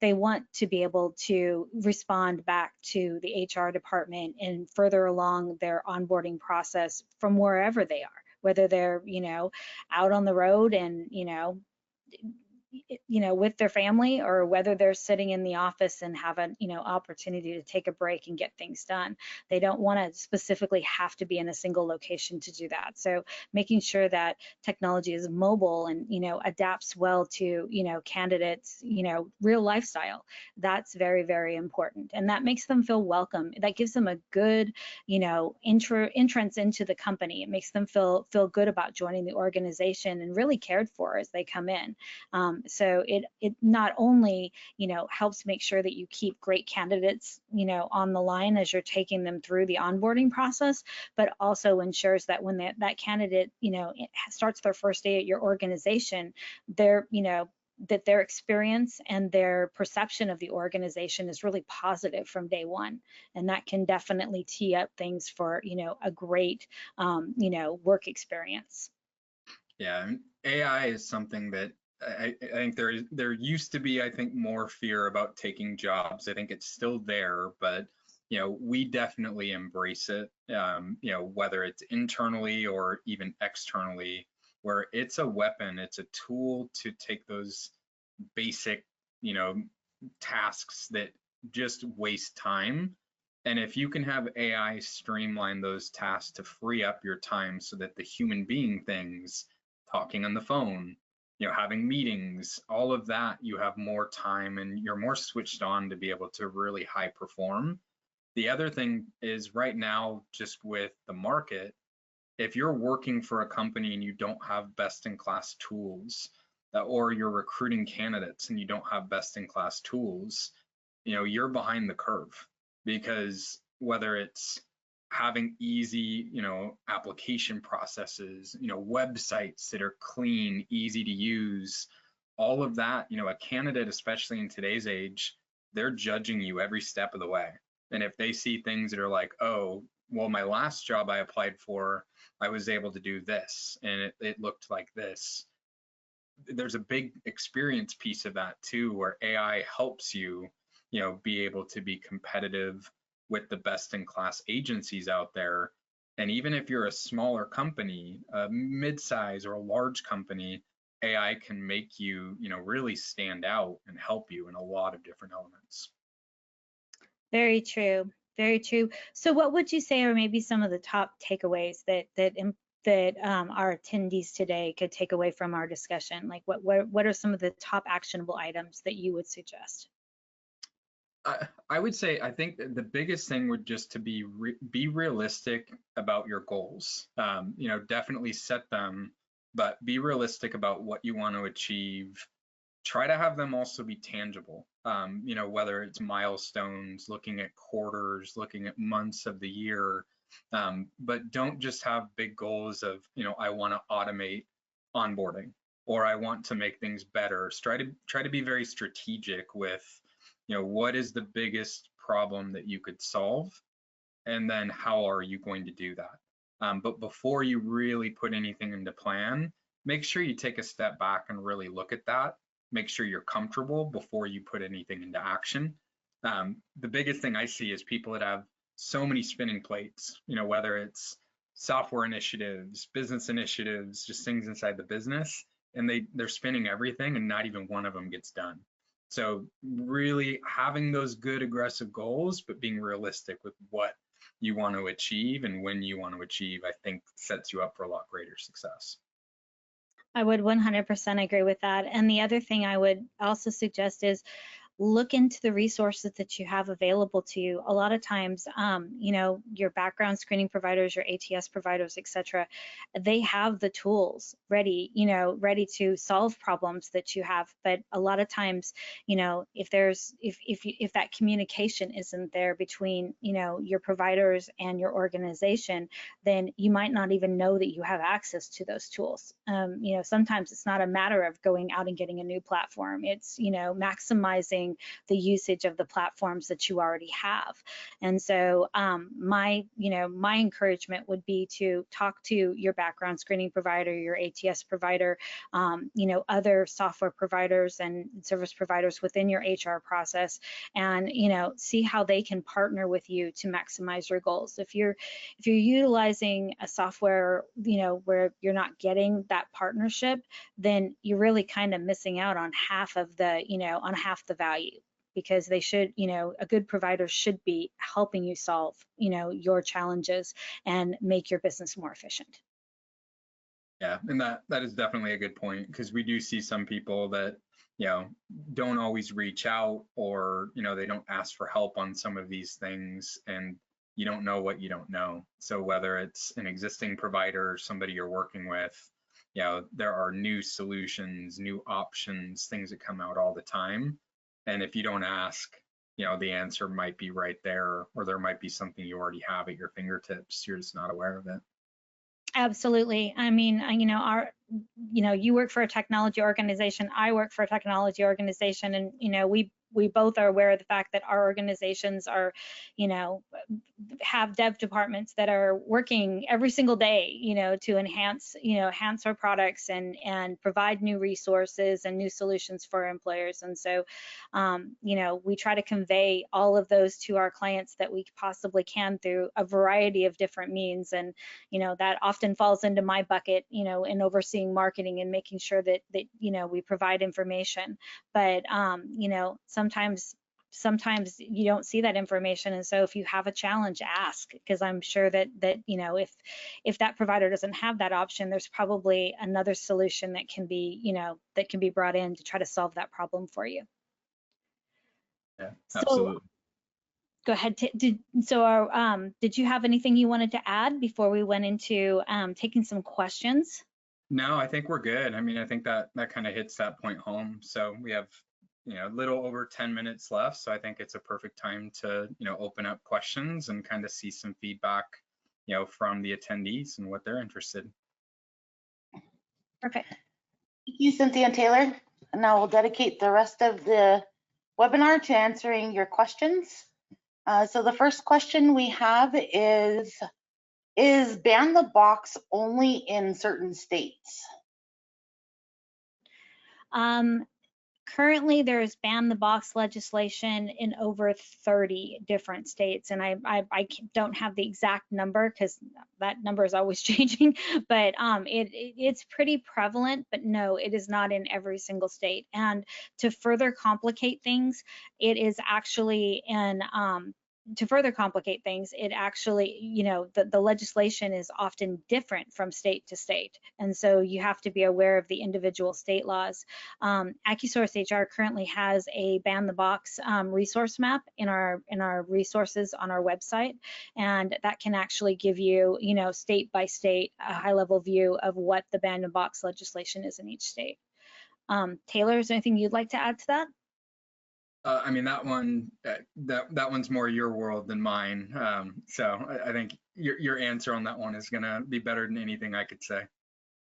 want to be able to respond back to the HR department and further along their onboarding process from wherever they are, whether they're, out on the road and, with their family, or whether they're sitting in the office and have an, opportunity to take a break and get things done. They don't want to specifically have to be in a single location to do that. So making sure that technology is mobile and, adapts well to, candidates, real lifestyle, that's very, very important. And that makes them feel welcome. That gives them a good, entrance into the company. It makes them feel good about joining the organization and really cared for as they come in. So it not only, helps make sure that you keep great candidates, on the line as you're taking them through the onboarding process, but also ensures that when that candidate, starts their first day at your organization, they're, that their experience and their perception of the organization is really positive from day one. And that can definitely tee up things for, a great, work experience.
Yeah, AI is something that I think there used to be, I think, more fear about taking jobs. I think it's still there, but we definitely embrace it. Whether it's internally or even externally, where it's a weapon, it's a tool to take those basic, tasks that just waste time. And if you can have AI streamline those tasks to free up your time so that the human being things, talking on the phone, having meetings, all of that, you have more time and you're more switched on to be able to really high perform. The other thing is right now, just with the market, if you're working for a company and you don't have best in class tools, or you're recruiting candidates and you don't have best in class tools, you're behind the curve. Because whether it's having easy, application processes, websites that are clean, easy to use, all of that, a candidate, especially in today's age, they're judging you every step of the way. And if they see things that are like, oh, well, my last job I applied for, I was able to do this and it looked like this. There's a big experience piece of that too, where AI helps you, be able to be competitive with the best in class agencies out there. And even if you're a smaller company, a mid-size or a large company, AI can make you, really stand out and help you in a lot of different elements.
Very true. Very true. So what would you say are maybe some of the top takeaways that our attendees today could take away from our discussion? Like what are some of the top actionable items that you would suggest?
I would say, I think the biggest thing would just to be realistic about your goals. Definitely set them, but be realistic about what you want to achieve. Try to have them also be tangible. Whether it's milestones, looking at quarters, looking at months of the year, but don't just have big goals of, I want to automate onboarding, or I want to make things better. Try to be very strategic with, what is the biggest problem that you could solve, and then how are you going to do that? But before you really put anything into plan, make sure you take a step back and really look at that. Make sure you're comfortable before you put anything into action. The biggest thing I see is people that have so many spinning plates, whether it's software initiatives, business initiatives, just things inside the business, and they're spinning everything and not even one of them gets done. So really having those good aggressive goals, but being realistic with what you want to achieve and when you want to achieve, I think sets you up for a lot greater success.
I would 100% agree with that. And the other thing I would also suggest is look into the resources that you have available to you. A lot of times, you know, your background screening providers, your ATS providers, etc., they have the tools ready, you know, ready to solve problems that you have. But a lot of times, you know, if that communication isn't there between, you know, your providers and your organization, then you might not even know that you have access to those tools. You know, sometimes it's not a matter of going out and getting a new platform. It's, you know, maximizing the usage of the platforms that you already have. And so my encouragement would be to talk to your background screening provider, your ATS provider, you know, other software providers and service providers within your HR process, and, you know, see how they can partner with you to maximize your goals. If you're utilizing a software, you know, where you're not getting that partnership, then you're really kind of missing out on half of the, you know, on half the value, because they should, you know, a good provider should be helping you solve, you know, your challenges and make your business more efficient.
Yeah, and that is definitely a good point, because we do see some people that, you know, don't always reach out, or, you know, they don't ask for help on some of these things, and you don't know what you don't know. So whether it's an existing provider or somebody you're working with, you know, there are new solutions, new options, things that come out all the time. And if you don't ask, you know, the answer might be right there, or there might be something you already have at your fingertips. You're just not aware of it.
Absolutely. I mean, you know, you work for a technology organization, I work for a technology organization, and, you know, we both are aware of the fact that our organizations are, you know, have dev departments that are working every single day, you know, to enhance our products and provide new resources and new solutions for our employers. And so, you know, we try to convey all of those to our clients that we possibly can through a variety of different means. And, you know, that often falls into my bucket, you know, in overseeing marketing and making sure that you know, we provide information. But, you know, sometimes you don't see that information, and so if you have a challenge, ask, because I'm sure that you know, if that provider doesn't have that option, there's probably another solution that can be, you know, that can be brought in to try to solve that problem for you.
Yeah, absolutely.
So go ahead. Did you have anything you wanted to add before we went into taking some questions?
No, I think we're good. I mean, I think that kind of hits that point home. So we have, you know, a little over 10 minutes left. So I think it's a perfect time to, you know, open up questions and kind of see some feedback, you know, from the attendees and what they're interested in.
Perfect.
Thank you, Cynthia and Taylor. And now we'll dedicate the rest of the webinar to answering your questions. So the first question we have is ban the box only in certain states?
Currently, there's ban the box legislation in over 30 different states, and I don't have the exact number because that number is always changing, but it's pretty prevalent. But no, it is not in every single state. And to further complicate things, it is actually in it actually, you know, the legislation is often different from state to state. And so you have to be aware of the individual state laws. AccuSource HR currently has a ban the box resource map in our resources on our website. And that can actually give you, you know, state by state, a high level view of what the ban the box legislation is in each state. Taylor, is there anything you'd like to add to that?
I mean, that one, that one's more your world than mine. So I think your answer on that one is going to be better than anything I could say.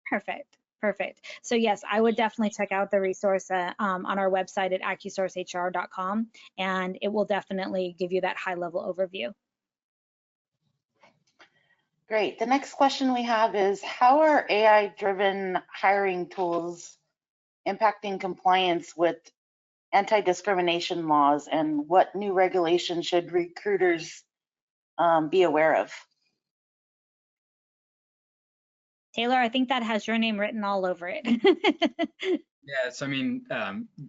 Perfect. So yes, I would definitely check out the resource on our website at accusourcehr.com, and it will definitely give you that high level overview.
Great. The next question we have is, how are AI-driven hiring tools impacting compliance with anti-discrimination laws, and what new regulations should recruiters be aware of?
Taylor, I think that has your name written all over it.
Yes, I mean,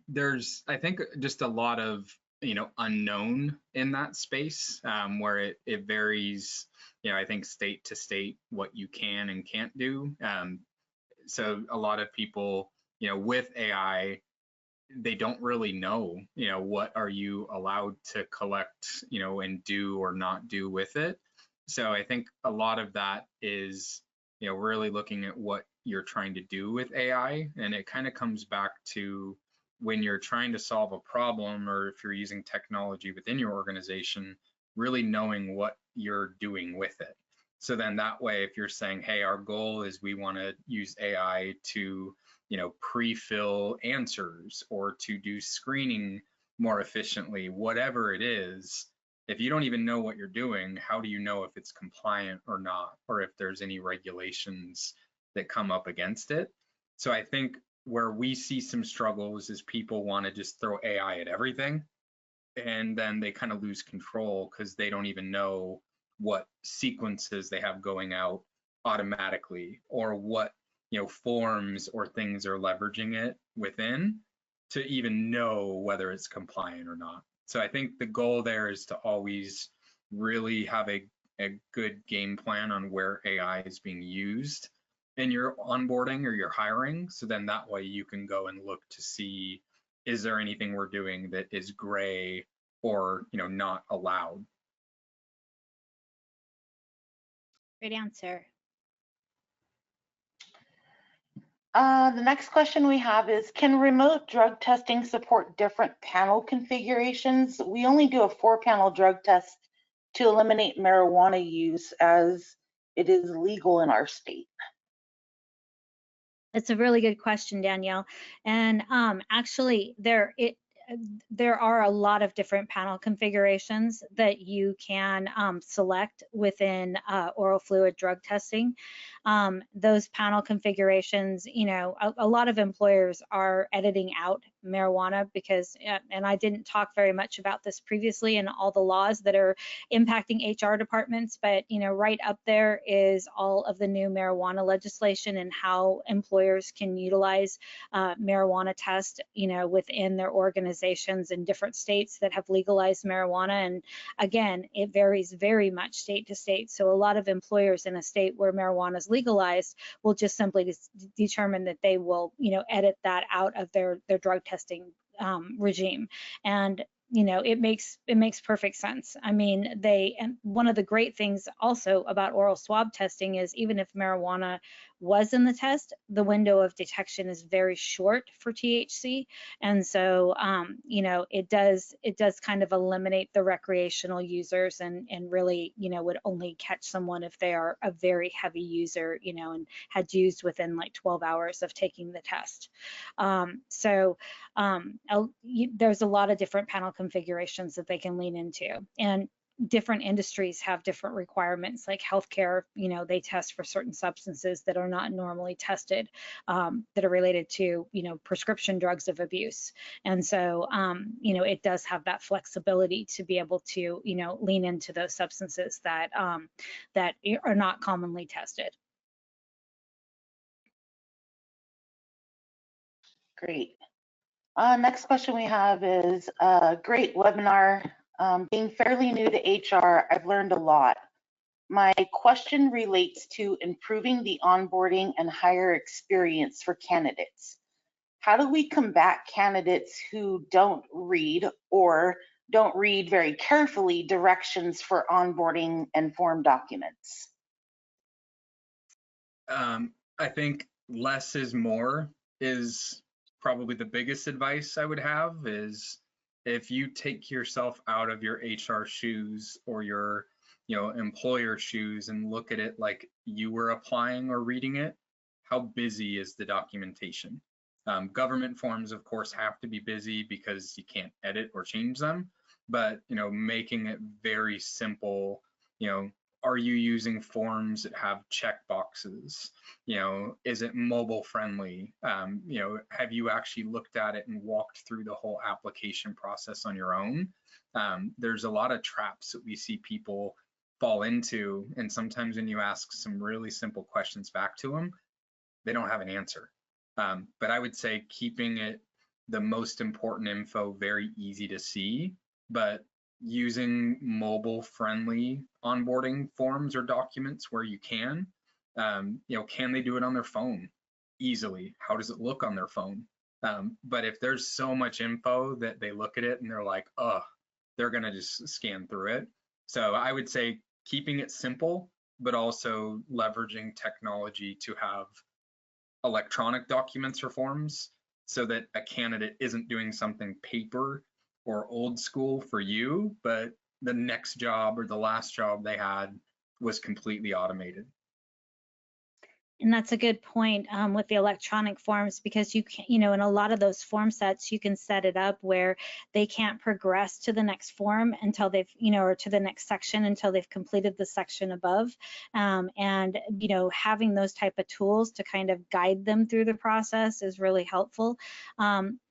there's, I think, just a lot of, you know, unknown in that space, where it varies, you know, I think state to state what you can and can't do. So a lot of people, you know, with AI, they don't really know, what are you allowed to collect, and do or not do with it. So I think a lot of that is, really looking at what you're trying to do with AI. And it kind of comes back to when you're trying to solve a problem, or if you're using technology within your organization, really knowing what you're doing with it. So then that way, if you're saying, hey, our goal is we want to use AI to, pre-fill answers or to do screening more efficiently, whatever it is, if you don't even know what you're doing, how do you know if it's compliant or not, or if there's any regulations that come up against it? So I think where we see some struggles is people want to just throw AI at everything, and then they kind of lose control because they don't even know what sequences they have going out automatically, or what forms or things are leveraging it within to even know whether it's compliant or not. So I think the goal there is to always really have a good game plan on where AI is being used in your onboarding or your hiring. So then that way you can go and look to see, is there anything we're doing that is gray or not allowed?
Great answer.
The next question we have is, can remote drug testing support different panel configurations? We only do a 4-panel drug test to eliminate marijuana use, as it is legal in our state.
It's a really good question, Danielle. And actually, there are a lot of different panel configurations that you can select within oral fluid drug testing. Those panel configurations, a lot of employers are editing out marijuana because, and I didn't talk very much about this previously and all the laws that are impacting HR departments, but right up there is all of the new marijuana legislation and how employers can utilize marijuana test, within their organizations in different states that have legalized marijuana. And again, it varies very much state to state. So a lot of employers in a state where marijuana is legalized will just simply determine that they will, edit that out of their drug testing regime. And it makes perfect sense. I mean, and one of the great things also about oral swab testing is, even if marijuana was in the test, the window of detection is very short for THC. And so, it does kind of eliminate the recreational users, and really, would only catch someone if they are a very heavy user, and had used within like 12 hours of taking the test. There's a lot of different panel configurations that they can lean into, and different industries have different requirements. Like healthcare, they test for certain substances that are not normally tested, that are related to, prescription drugs of abuse. And so, it does have that flexibility to be able to, lean into those substances that that are not commonly tested.
Great. Next question we have is, great webinar. Being fairly new to HR, I've learned a lot. My question relates to improving the onboarding and hire experience for candidates. How do we combat candidates who don't read, or don't read very carefully, directions for onboarding and form documents?
I think less is more is probably the biggest advice I would have. Is if you take yourself out of your HR shoes or your employer shoes and look at it like you were applying or reading it, how busy is the documentation? Government forms, of course, have to be busy because you can't edit or change them, but making it very simple. Are you using forms that have check boxes? Is it mobile friendly? Have you actually looked at it and walked through the whole application process on your own? There's a lot of traps that we see people fall into, and sometimes when you ask some really simple questions back to them, they don't have an answer. But I would say keeping it the most important info very easy to see, but using mobile friendly onboarding forms or documents where you can. Can they do it on their phone easily? How does it look on their phone? But if there's so much info that they look at it and they're like, oh, they're gonna just scan through it. So I would say keeping it simple, but also leveraging technology to have electronic documents or forms so that a candidate isn't doing something paper or old school for you, but the next job or the last job they had was completely automated.
And that's a good point with the electronic forms, because you can, in a lot of those form sets, you can set it up where they can't progress to the next form until they've, or to the next section until they've completed the section above. And, having those type of tools to kind of guide them through the process is really helpful.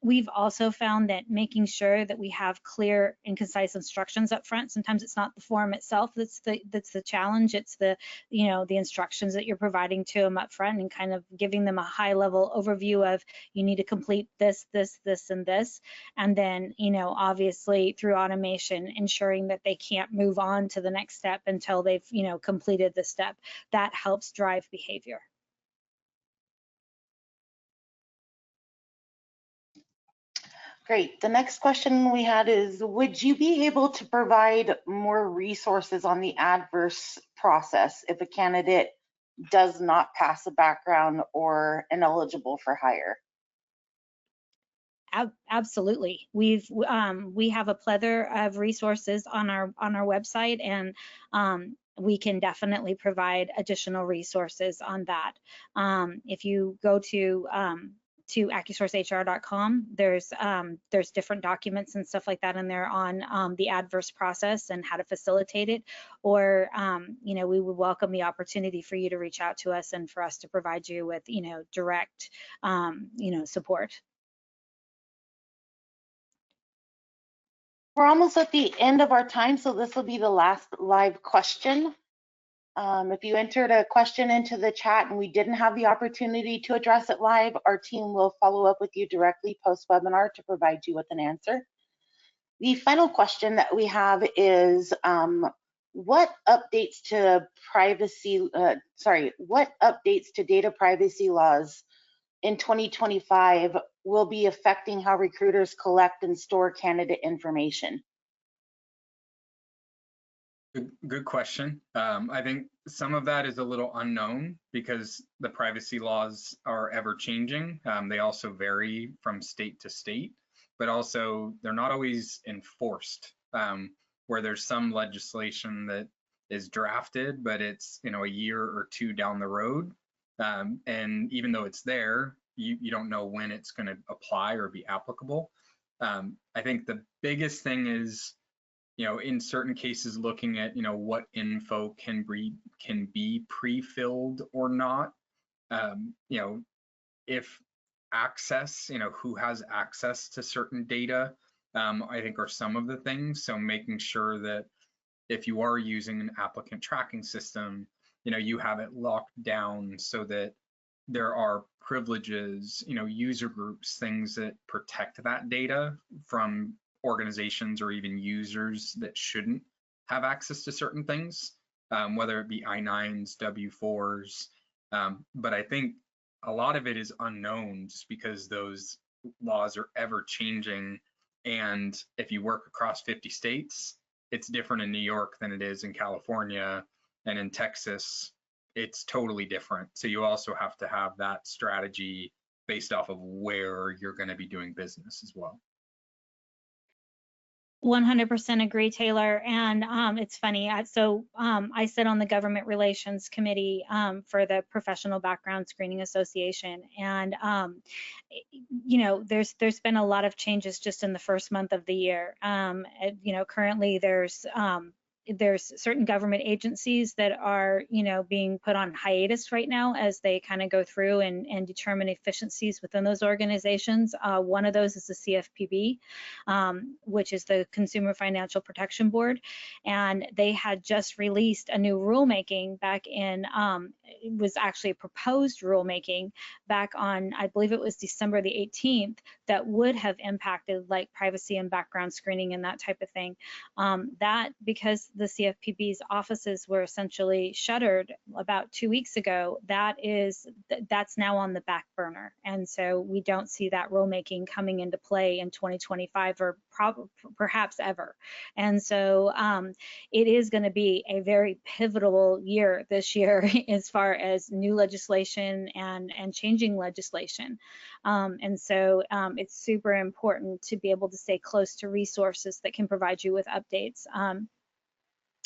We've also found that making sure that we have clear and concise instructions up front. Sometimes it's not the form itself that's the challenge. It's the instructions that you're providing to them up front, and kind of giving them a high level overview of, you need to complete this, this, this, and this. And then, obviously through automation, ensuring that they can't move on to the next step until they've, completed the step. That helps drive behavior.
Great. The next question we had is, would you be able to provide more resources on the adverse process if a candidate does not pass a background or ineligible for hire?
Absolutely. We have a plethora of resources on our website, and we can definitely provide additional resources on that. If you go to AccuSourceHR.com, there's different documents and stuff like that in there on the adverse process and how to facilitate it. Or we would welcome the opportunity for you to reach out to us and for us to provide you with direct support.
We're almost at the end of our time, so this will be the last live question. If you entered a question into the chat and we didn't have the opportunity to address it live, our team will follow up with you directly post-webinar to provide you with an answer. The final question that we have is, what updates to data privacy laws in 2025 will be affecting how recruiters collect and store candidate information?
Good question. I think some of that is a little unknown because the privacy laws are ever changing. They also vary from state to state, but also they're not always enforced, where there's some legislation that is drafted, but it's a year or two down the road. And even though it's there, you don't know when it's going to apply or be applicable. I think the biggest thing is, in certain cases, looking at, what info can be pre-filled or not. If access, who has access to certain data, I think are some of the things. So making sure that if you are using an applicant tracking system, you have it locked down so that there are privileges, user groups, things that protect that data from organizations or even users that shouldn't have access to certain things, whether it be I-9s, W-4s. But I think a lot of it is unknown just because those laws are ever changing. And if you work across 50 states, it's different in New York than it is in California, and in Texas, it's totally different. So you also have to have that strategy based off of where you're going to be doing business as well.
100% agree, Taylor. And it's funny. I sit on the government relations committee for the Professional Background Screening Association, and there's been a lot of changes just in the first month of the year. Currently there's certain government agencies that are, being put on hiatus right now as they kind of go through and determine efficiencies within those organizations. One of those is the CFPB, which is the Consumer Financial Protection Board. And they had just released a new rulemaking back in, it was actually a proposed rulemaking back on, I believe it was December the 18th, that would have impacted like privacy and background screening and that type of thing. Because the CFPB's offices were essentially shuttered about 2 weeks ago, that's now on the back burner. And so we don't see that rulemaking coming into play in 2025 or perhaps ever. And so it is going to be a very pivotal year this year as far as new legislation and changing legislation. And so it's super important to be able to stay close to resources that can provide you with updates.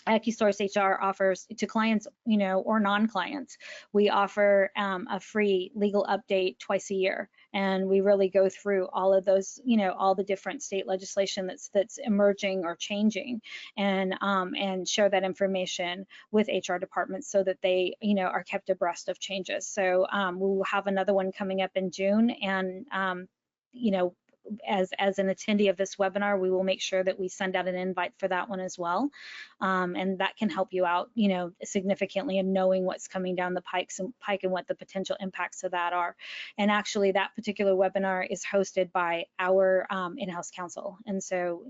AccuSource HR offers to clients, or non-clients, we offer a free legal update twice a year, and we really go through all of those, all the different state legislation that's emerging or changing, and share that information with HR departments so that they, are kept abreast of changes. So we will have another one coming up in June, and as an attendee of this webinar, we will make sure that we send out an invite for that one as well. And that can help you out, significantly in knowing what's coming down the pike and what the potential impacts of that are. And actually that particular webinar is hosted by our in-house counsel. And so,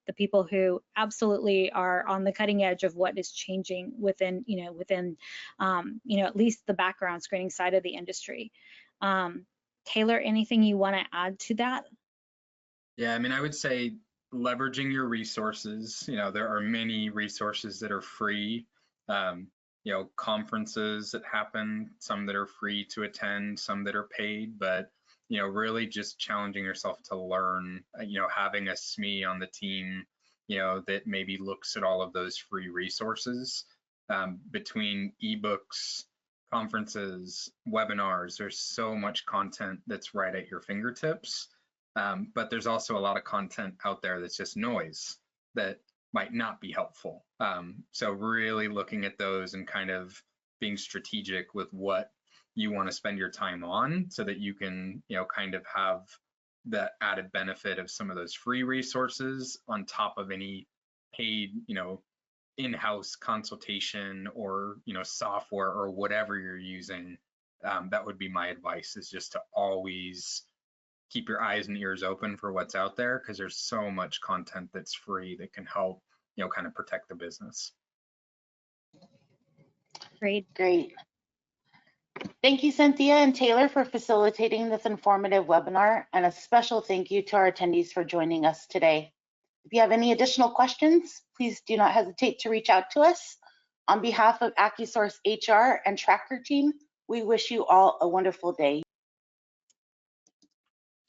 the people who absolutely are on the cutting edge of what is changing within at least the background screening side of the industry. Taylor, anything you want to add to that?
Yeah, I mean, I would say leveraging your resources. There are many resources that are free. Conferences that happen, some that are free to attend, some that are paid, but really just challenging yourself to learn. Having a SME on the team, that maybe looks at all of those free resources, between ebooks, conferences, webinars. There's so much content that's right at your fingertips. But there's also a lot of content out there that's just noise that might not be helpful. So really looking at those and kind of being strategic with what you want to spend your time on, so that you can, kind of have the added benefit of some of those free resources on top of any paid, in-house consultation or, software or whatever you're using. That would be my advice, is just to always keep your eyes and ears open for what's out there, because there's so much content that's free that can help, kind of protect the business.
Great.
Thank you, Cynthia and Taylor, for facilitating this informative webinar, and a special thank you to our attendees for joining us today. If you have any additional questions, please do not hesitate to reach out to us. On behalf of AccuSource HR and Tracker team, we wish you all a wonderful day.